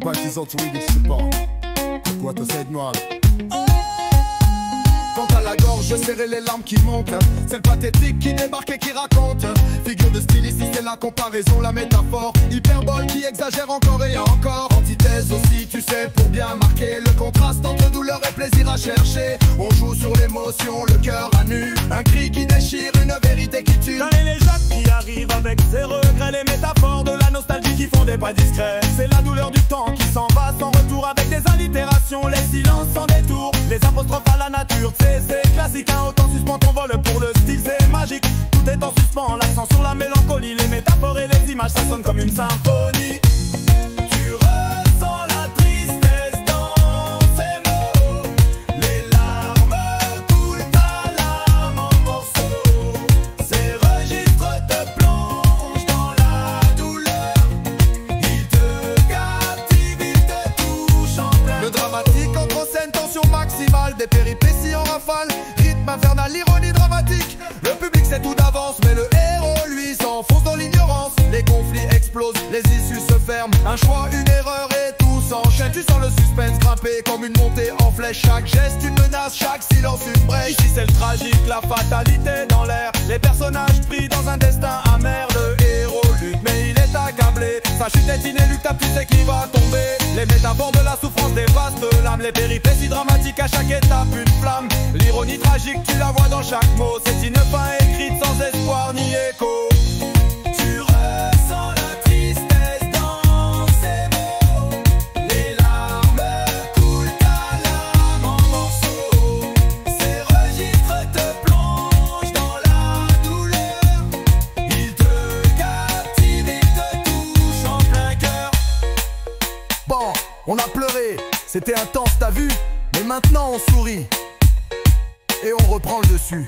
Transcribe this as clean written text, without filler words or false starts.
sympathisants tous les support. Quoi t'essayes de noir? Quant à la gorge, je serrais les larmes qui montent. C'est le pathétique qui débarque et qui raconte. Figure de style ici, c'est la comparaison, la métaphore. Hyperbole qui exagère encore et encore. Antithèse aussi, tu sais, pour bien marquer le contraste entre douleur et plaisir à chercher. On joue sur l'émotion, le cœur à nu. Un cri qui déchire, une vérité qui tue. Et les Jacques qui arrivent avec ses regrets, les métaphores de la nostalgie qui font des pas discrets. C'est la douleur du temps qui s'en va sans retour, avec des allitérations, les silences sans détour, les apostrophes à la nature. C'est classique, hein, autant suspend ton vol pour le style, c'est magique. Tout est en suspens, l'accent sur la mélancolie, les métaphores et les images, ça sonne comme une symphonie. Tu ressens la tristesse dans ces mots, les larmes coulent ta larme en morceaux. Ces registres te plongent dans la douleur, ils te captivent, ils te touchent en plein. Le dramatique entre en scène, tension maximale, des péripéties en rafale, rythme infernal, ironie dramatique. Le public sait tout d'avance, mais le héros lui s'enfonce dans l'ignorance. Les conflits explosent, les issues se ferment, un choix, une erreur et tout s'enchaîne. Tu sens le suspense grimper comme une montée en flèche. Chaque geste une menace, chaque silence une brèche. Ici c'est le tragique, la fatalité dans l'air, les personnages pris dans un destin amer. Le héros lutte mais il est accablé, sa chute est inéluctable, tu sais qu'il va tomber. Les métaphores de la souffrance dévastent l'âme, les péripéties dramatiques à chaque étape une flamme. L'ironie tragique tu la vois dans chaque mot, c'est une fin écrite sans espoir ni écho. Tu ressens la tristesse dans ces mots, les larmes coulent ta larme en morceaux. Ces registres te plongent dans la douleur, ils te captivent, ils te touchent en plein cœur. Bon, on a pleuré, c'était intense, t'as vu? Mais maintenant on sourit et on reprend le dessus.